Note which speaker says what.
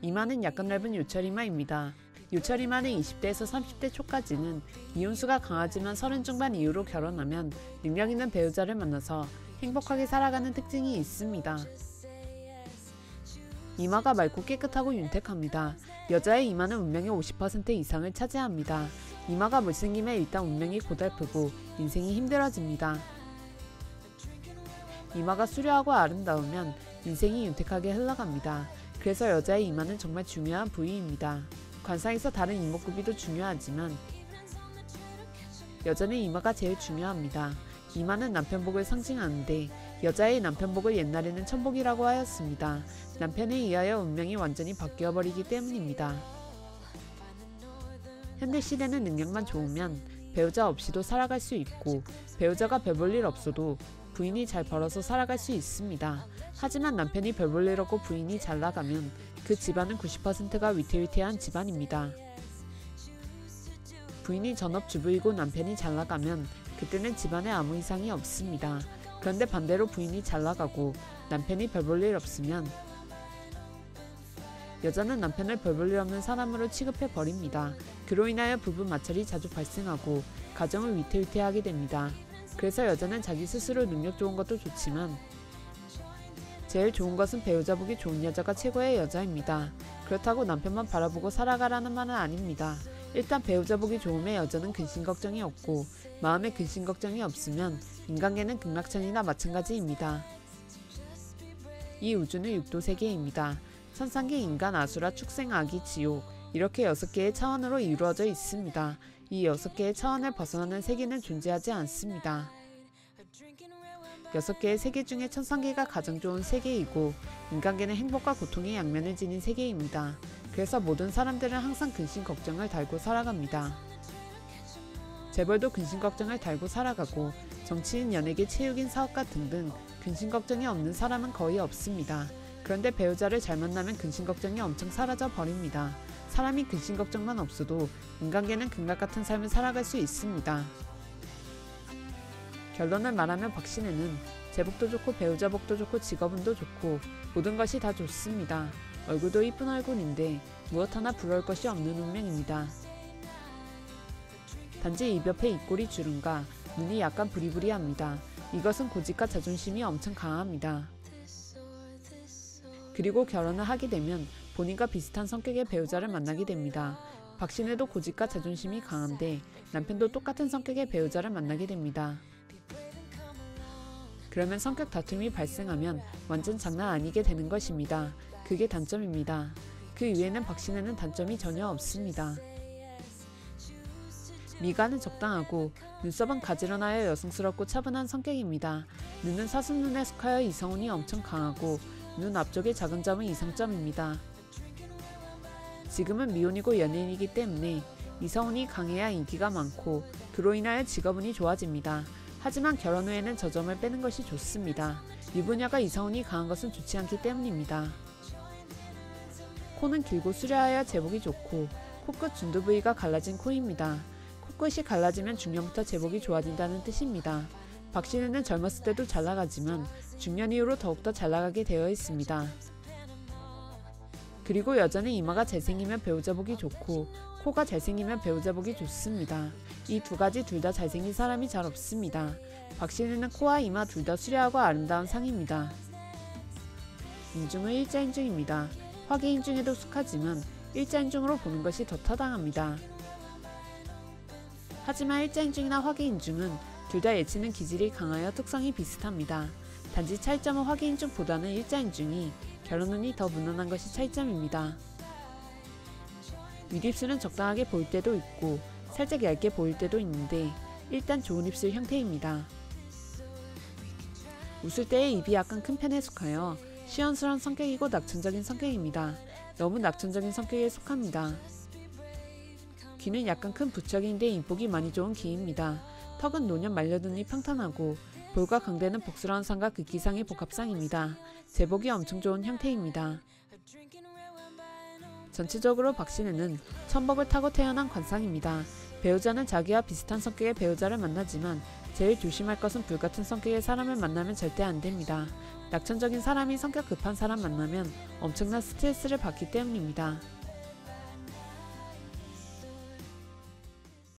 Speaker 1: 이마는 약간 넓은 요철이마입니다. 요철이마는 20대에서 30대 초까지는 이혼수가 강하지만 30 중반 이후로 결혼하면 능력 있는 배우자를 만나서 행복하게 살아가는 특징이 있습니다. 이마가 맑고 깨끗하고 윤택합니다. 여자의 이마는 운명의 50% 이상을 차지합니다. 이마가 못생기면 일단 운명이 고달프고 인생이 힘들어집니다. 이마가 수려하고 아름다우면 인생이 윤택하게 흘러갑니다. 그래서 여자의 이마는 정말 중요한 부위입니다. 관상에서 다른 이목구비도 중요하지만 여자는 이마가 제일 중요합니다. 이마는 남편복을 상징하는데 여자의 남편복을 옛날에는 천복이라고 하였습니다. 남편에 의하여 운명이 완전히 바뀌어버리기 때문입니다. 현대시대는 능력만 좋으면 배우자 없이도 살아갈 수 있고 배우자가 별 볼 일 없어도 부인이 잘 벌어서 살아갈 수 있습니다. 하지만 남편이 별 볼 일 없고 부인이 잘 나가면 그 집안은 90%가 위태위태한 집안입니다. 부인이 전업주부이고 남편이 잘 나가면 그때는 집안에 아무 이상이 없습니다. 그런데 반대로 부인이 잘 나가고 남편이 별 볼 일 없으면 여자는 남편을 별 볼 일 없는 사람으로 취급해 버립니다. 그로 인하여 부부 마찰이 자주 발생하고 가정을 위태위태하게 됩니다. 그래서 여자는 자기 스스로 능력 좋은 것도 좋지만 제일 좋은 것은 배우자 보기 좋은 여자가 최고의 여자입니다. 그렇다고 남편만 바라보고 살아가라는 말은 아닙니다. 일단 배우자 보기 좋으면 여자는 근심 걱정이 없고 마음에 근심 걱정이 없으면 인간계는 극락천이나 마찬가지입니다. 이 우주는 육도세계입니다. 천상계, 인간, 아수라, 축생, 아기, 지옥 이렇게 6개의 차원으로 이루어져 있습니다. 이 6개의 차원을 벗어나는 세계는 존재하지 않습니다. 6개의 세계 중에 천상계가 가장 좋은 세계이고 인간계는 행복과 고통의 양면을 지닌 세계입니다. 그래서 모든 사람들은 항상 근심 걱정을 달고 살아갑니다. 재벌도 근심 걱정을 달고 살아가고 정치인, 연예계, 체육인, 사업가 등등 근심 걱정이 없는 사람은 거의 없습니다. 그런데 배우자를 잘 만나면 근심 걱정이 엄청 사라져 버립니다. 사람이 근심 걱정만 없어도 인간계는 극락 같은 삶을 살아갈 수 있습니다. 결론을 말하면 박신혜는 제복도 좋고 배우자 복도 좋고 직업운도 좋고 모든 것이 다 좋습니다. 얼굴도 이쁜 얼굴인데 무엇 하나 부러울 것이 없는 운명입니다. 단지 입 옆에 입꼬리 주름과 눈이 약간 부리부리합니다. 이것은 고집과 자존심이 엄청 강합니다. 그리고 결혼을 하게 되면 본인과 비슷한 성격의 배우자를 만나게 됩니다. 박신혜도 고집과 자존심이 강한데 남편도 똑같은 성격의 배우자를 만나게 됩니다. 그러면 성격 다툼이 발생하면 완전 장난 아니게 되는 것입니다. 그게 단점입니다. 그 이외에는 박신혜는 단점이 전혀 없습니다. 미간은 적당하고 눈썹은 가지런하여 여성스럽고 차분한 성격입니다. 눈은 사슴눈에 속하여 이성운이 엄청 강하고 눈 앞쪽의 작은 점은 이상점입니다. 지금은 미혼이고 연예인이기 때문에 이성운이 강해야 인기가 많고 그로 인하여 직업운이 좋아집니다. 하지만 결혼 후에는 저 점을 빼는 것이 좋습니다. 유부녀가 이성운이 강한 것은 좋지 않기 때문입니다. 코는 길고 수려하여 제복이 좋고 코끝 중두 부위가 갈라진 코입니다. 코끝이 갈라지면 중년부터 제복이 좋아진다는 뜻입니다. 박신혜는 젊었을 때도 잘 나가지만 중년 이후로 더욱더 잘 나가게 되어 있습니다. 그리고 여자는 이마가 잘생기면 배우자 보기 좋고 코가 잘생기면 배우자 보기 좋습니다. 이 두 가지 둘 다 잘생긴 사람이 잘 없습니다. 박신혜는 코와 이마 둘 다 수려하고 아름다운 상입니다. 인중은 일자인중입니다. 화기인중에도 속하지만 일자인중으로 보는 것이 더 타당합니다. 하지만 일자인중이나 화기인중은 둘 다 예치는 기질이 강하여 특성이 비슷합니다. 단지 차이점은 화기인중보다는 일자인중이 결혼운이 더 무난한 것이 차이점입니다. 윗입술은 적당하게 보일 때도 있고 살짝 얇게 보일 때도 있는데 일단 좋은 입술 형태입니다. 웃을 때의 입이 약간 큰 편에 속하여 시원스러운 성격이고 낙천적인 성격입니다. 너무 낙천적인 성격에 속합니다. 귀는 약간 큰 부척인데 인복이 많이 좋은 귀입니다. 턱은 노년 말려드니 평탄하고 볼과 강대는 복스러운 상과 극기상의 복합상입니다. 제복이 엄청 좋은 형태입니다. 전체적으로 박신혜는 천복을 타고 태어난 관상입니다. 배우자는 자기와 비슷한 성격의 배우자를 만나지만 제일 조심할 것은 불같은 성격의 사람을 만나면 절대 안 됩니다. 낙천적인 사람이 성격 급한 사람 만나면 엄청난 스트레스를 받기 때문입니다.